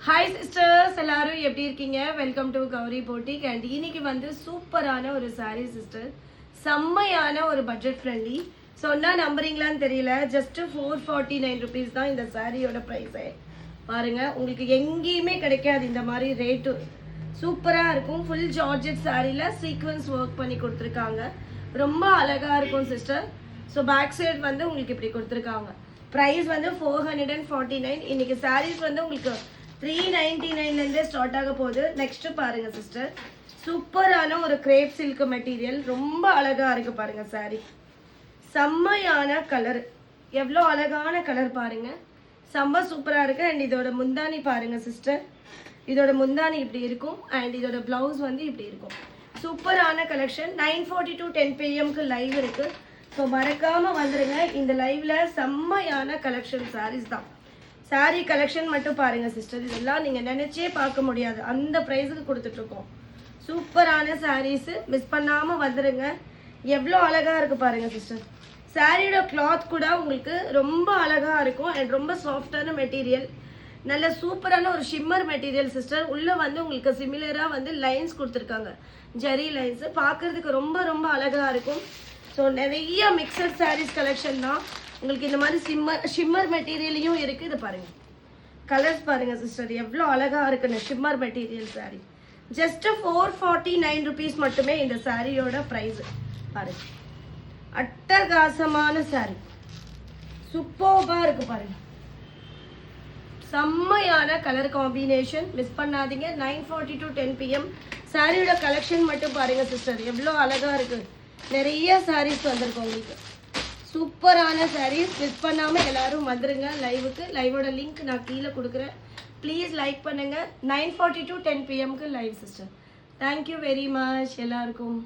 Hi sisters, எல்லாரும் எப்படி இருக்கீங்க? Welcome to Gowri boutique. And இன்னைக்கு வந்து சூப்பரான ஒரு சாரீ சிஸ்டர், செம்மையான ஒரு பட்ஜெட் ஃப்ரெண்ட்லி. சொன்னா நம்புறீங்களான்னு தெரியல, ஜஸ்ட் 449 ருபீஸ் தான் இந்த சாரியோட ப்ரைஸே. பாருங்க, உங்களுக்கு எங்கேயுமே கிடைக்காது இந்த மாதிரி ரேட்டு. சூப்பராக இருக்கும். ஃபுல் ஜார்ஜெட் சாரியில் சீக்வன்ஸ் ஒர்க் பண்ணி கொடுத்துருக்காங்க. ரொம்ப அழகாக இருக்கும் சிஸ்டர். ஸோ பேக் சைட் வந்து உங்களுக்கு இப்படி கொடுத்துருக்காங்க. ப்ரைஸ் வந்து 449. இன்னைக்கு சாரீஸ் வந்து உங்களுக்கு 399 ஸ்டார்ட் ஆக போகுது. நெக்ஸ்ட் பாருங்க சிஸ்டர், சூப்பரான ஒரு கிரேப் சில்க் மெட்டீரியல், ரொம்ப அழகா இருக்கு பாருங்க. சாரி செம்மையான கலர், எவ்வளோ அழகான கலர் பாருங்க, செம்ம சூப்பரா இருக்கு. அண்ட் இதோட முந்தானி பாருங்க சிஸ்டர், இதோட முந்தானி இப்படி இருக்கும். அண்ட் இதோட பிளவுஸ் வந்து இப்படி இருக்கும். சூப்பரான கலெக்ஷன். 9:40 to 10 PM லைவ் இருக்கு. ஸோ மறக்காம வந்துருங்க. இந்த லைவ்ல செம்மையான கலெக்ஷன் சாரீஸ் தான். சாரீ கலெக்ஷன் மட்டும் பாருங்க சிஸ்டர், இதெல்லாம் நீங்க நினைச்சே பார்க்க முடியாது, அந்த ப்ரைஸுக்கு கொடுத்துட்டு இருக்கோம். சூப்பரான சாரீஸ், மிஸ் பண்ணாம வந்துருங்க. எவ்வளோ அழகா இருக்கு பாருங்க சிஸ்டர். சாரியோட கிளாத் கூட உங்களுக்கு ரொம்ப அழகா இருக்கும். அண்ட் ரொம்ப சாஃப்டான மெட்டீரியல், நல்ல சூப்பரான ஒரு ஷிம்மர் மெட்டீரியல் சிஸ்டர். உள்ள வந்து உங்களுக்கு சிமிலரா வந்து லைன்ஸ் கொடுத்துருக்காங்க, ஜெரி லைன்ஸ், பார்க்கறதுக்கு ரொம்ப ரொம்ப அழகா இருக்கும். ஸோ நிறைய மிக்சட் சாரீஸ் கலெக்ஷன் தான். உங்களுக்கு இந்த மாதிரி ஷிம்மர் மெட்டீரியலையும் இருக்குது. இது பாருங்க, கலர்ஸ் பாருங்க சிஸ்டர், எவ்வளோ அழகாக இருக்குன்னு. Shimmer material sari just 449 rupees மட்டுமே இந்த சாரியோட ப்ரைஸ். பாருங்க, அட்டகாசமான சாரீ, சூப்பர்பா இருக்கு பாருங்க. செம்மையான கலர் காம்பினேஷன், மிஸ் பண்ணாதீங்க. 9:40 to 10 PM சாரியோட கலெக்ஷன் மட்டும் பாருங்க சிஸ்டர், எவ்வளோ அழகா இருக்கு. நிறைய சாரீஸ் வந்திருக்கு உங்களுக்கு, சூப்பரான சாரீஸ். மிஸ் பண்ணாமல் எல்லாரும் வந்துருங்க லைவுக்கு. லைவோட லிங்க் நான் கீழே கொடுக்குறேன். ப்ளீஸ் லைக் பண்ணுங்க. 9:40 to 10 PM live sister. Thank you very much எல்லாருக்கும்.